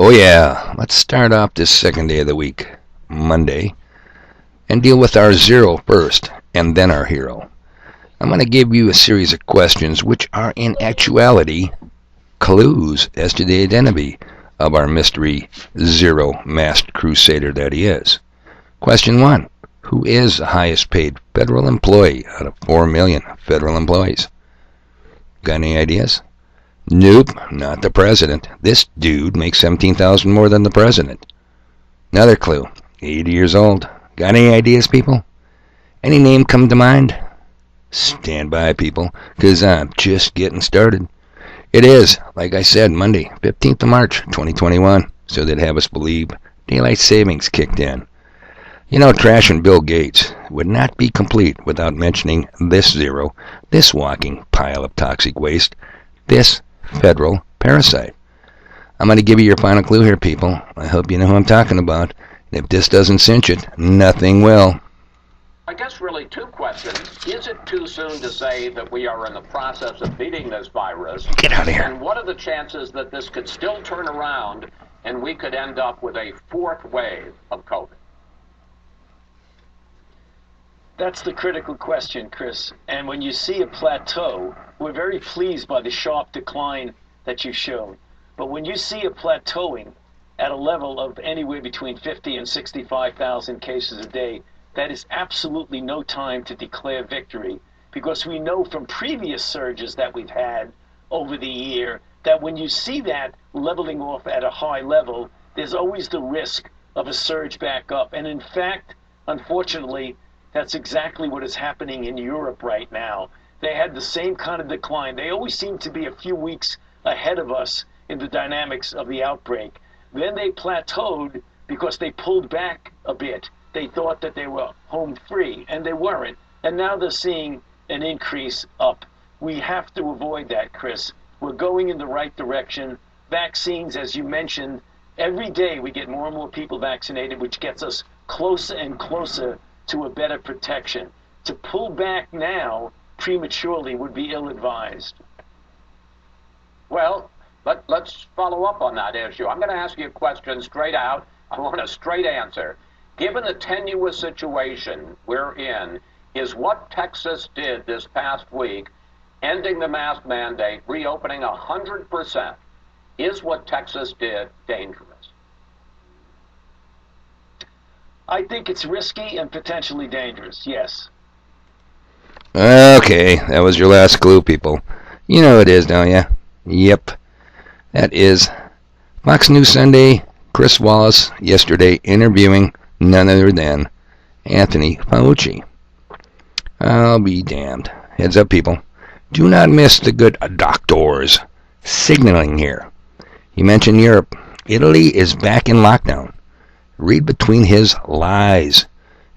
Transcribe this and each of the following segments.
Oh yeah, let's start off this second day of the week, Monday, and deal with our zero first, and then our hero. I'm going to give you a series of questions which are in actuality clues as to the identity of our mystery zero-masked crusader that he is. Question 1. Who is the highest paid federal employee out of 4 million federal employees? Got any ideas? Nope, not the president. This dude makes $17,000 more than the president. Another clue. 80 years old. Got any ideas, people? Any name come to mind? Stand by, people, because I'm just getting started. It is, like I said, Monday, 15th of March, 2021, so they'd have us believe daylight savings kicked in. You know, trashing Bill Gates would not be complete without mentioning this zero, this walking pile of toxic waste, this federal parasite. I'm going to give you your final clue here, people. I hope you know who I'm talking about. And if this doesn't cinch it, nothing will. I guess really two questions. Is it too soon to say that we are in the process of beating this virus? Get out of here. And what are the chances that this could still turn around and we could end up with a fourth wave of COVID? That's the critical question, Chris. And when you see a plateau, we're very pleased by the sharp decline that you showed. But when you see a plateauing at a level of anywhere between 50 and 65,000 cases a day, that is absolutely no time to declare victory, because we know from previous surges that we've had over the year that when you see that leveling off at a high level, there's always the risk of a surge back up. And in fact, unfortunately, that's exactly what is happening in Europe right now. They had the same kind of decline. They always seem to be a few weeks ahead of us in the dynamics of the outbreak. Then they plateaued because they pulled back a bit. They thought that they were home free, and they weren't. And now they're seeing an increase up. We have to avoid that, Chris. We're going in the right direction. Vaccines, as you mentioned, every day we get more and more people vaccinated, which gets us closer and closer to a better protection. To pull back now prematurely would be ill-advised. Well, let's follow up on that issue. I'm going to ask you a question straight out. I want a straight answer. Given the tenuous situation we're in, is what Texas did this past week, ending the mask mandate, reopening 100%, is what Texas did dangerous? I think it's risky and potentially dangerous, yes. Okay, that was your last clue, people. You know who it is, don't you? Yep. That is Fox News Sunday, Chris Wallace, yesterday interviewing none other than Anthony Fauci. I'll be damned. Heads up, people. Do not miss the good doctors signaling here. He mentioned Europe. Italy is back in lockdown. Read between his lies,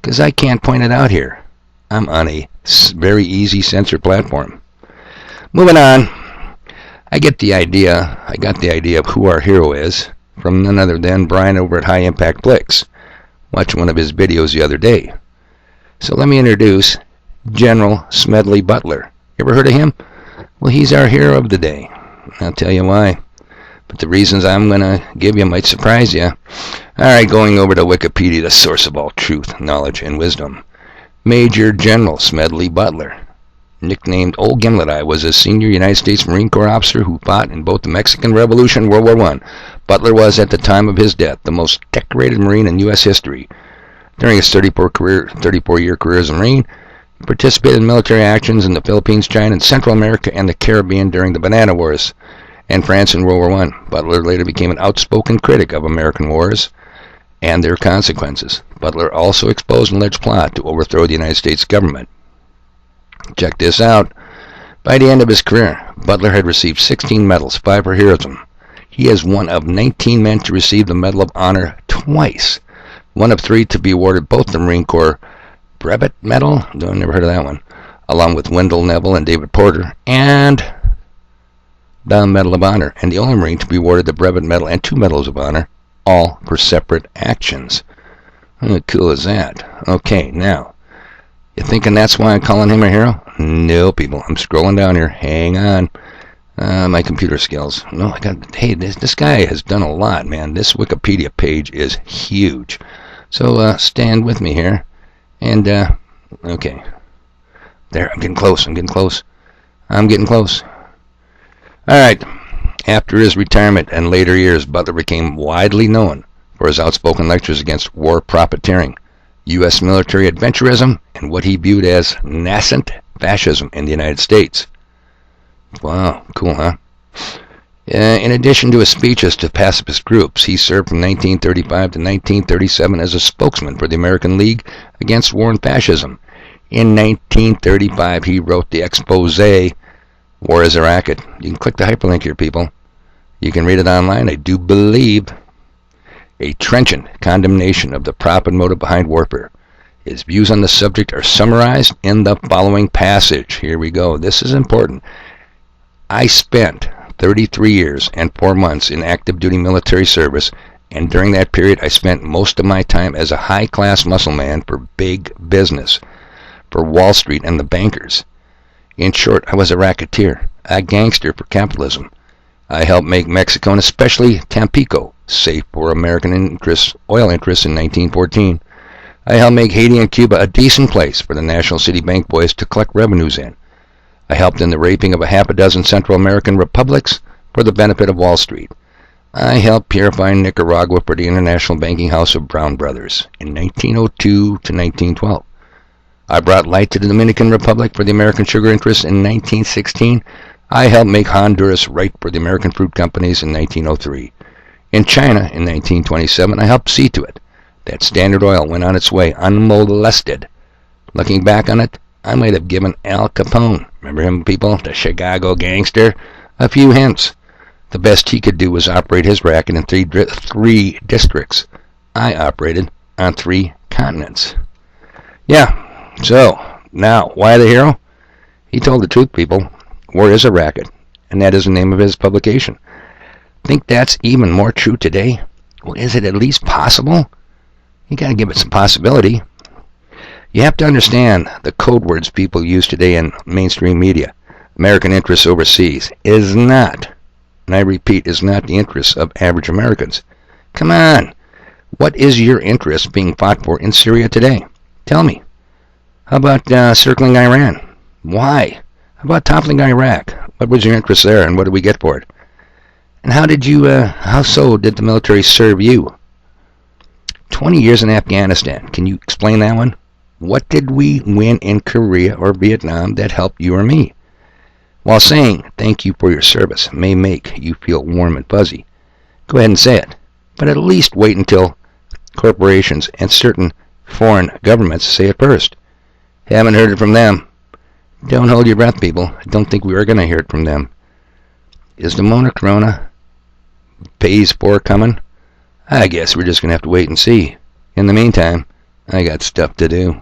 because I can't point it out here. I'm on a very easy censor platform. Moving on. I got the idea of who our hero is from none other than Brian over at High Impact Blix. Watched one of his videos the other day. So let me introduce General Smedley Butler. You ever heard of him? Well, he's our hero of the day. I'll tell you why. But the reasons I'm going to give you might surprise you. Alright, going over to Wikipedia, the source of all truth, knowledge, and wisdom. Major General Smedley Butler, nicknamed Old Gimlet Eye, was a senior United States Marine Corps officer who fought in both the Mexican Revolution and World War I. Butler was, at the time of his death, the most decorated Marine in U.S. history. During his 34-year career as a Marine, he participated in military actions in the Philippines, China, and Central America and the Caribbean during the Banana Wars and France in World War I. Butler later became an outspoken critic of American wars and their consequences. Butler also exposed an alleged plot to overthrow the United States government. Check this out. By the end of his career, Butler had received 16 medals, 5 for heroism. He is one of 19 men to receive the Medal of Honor twice. One of 3 to be awarded both the Marine Corps Brevet Medal, no, I've never heard of that one, along with Wendell Neville and David Porter, and the Medal of Honor, and the only Marine to be awarded the Brevet Medal and 2 Medals of Honor, all for separate actions. How cool is that? Okay, now, you thinking that's why I'm calling him a hero? No, people, I'm scrolling down here. Hang on. My computer skills. No, I got. Hey, this guy has done a lot, man. This Wikipedia page is huge. So stand with me here, and okay, there. I'm getting close. I'm getting close. All right. After his retirement and later years, Butler became widely known for his outspoken lectures against war profiteering, U.S. military adventurism, and what he viewed as nascent fascism in the United States. Wow, cool, huh? In addition to his speeches to pacifist groups, he served from 1935 to 1937 as a spokesman for the American League Against War and Fascism. In 1935, he wrote the expose, War is a Racket. You can click the hyperlink here, people. You can read it online. I do believe a trenchant condemnation of the profit motive behind warfare. His views on the subject are summarized in the following passage. Here we go. This is important. I spent 33 years and 4 months in active duty military service, and during that period I spent most of my time as a high-class muscle man for big business, for Wall Street and the bankers. In short, I was a racketeer, a gangster for capitalism. I helped make Mexico, and especially Tampico, safe for American oil interests in 1914. I helped make Haiti and Cuba a decent place for the National City Bank boys to collect revenues in. I helped in the raping of a half a dozen Central American republics for the benefit of Wall Street. I helped purify Nicaragua for the International Banking House of Brown Brothers in 1902 to 1912. I brought light to the Dominican Republic for the American sugar interests in 1916. I helped make Honduras right for the American fruit companies in 1903. In China in 1927, I helped see to it that Standard Oil went on its way unmolested. Looking back on it, I might have given Al Capone, remember him, people, the Chicago gangster, a few hints. The best he could do was operate his racket in three districts. I operated on 3 continents. Yeah, so, now, why the hero? He told the truth, people. War is a racket, and that is the name of his publication. Think that's even more true today? Well, is it at least possible? You gotta give it some possibility. You have to understand the code words people use today in mainstream media. American interests overseas is not, and I repeat, is not the interests of average Americans. Come on. What is your interest being fought for in Syria today? Tell me. How about circling Iran? Why? How about toppling Iraq? What was your interest there, and what did we get for it? And how did the military serve you? 20 years in Afghanistan. Can you explain that one? What did we win in Korea or Vietnam that helped you or me? While saying thank you for your service may make you feel warm and fuzzy, go ahead and say it. But at least wait until corporations and certain foreign governments say it first. Haven't heard it from them. Don't hold your breath, people. I don't think we are going to hear it from them. Is the Mona Corona phase 4 coming? I guess we're just going to have to wait and see. In the meantime, I got stuff to do.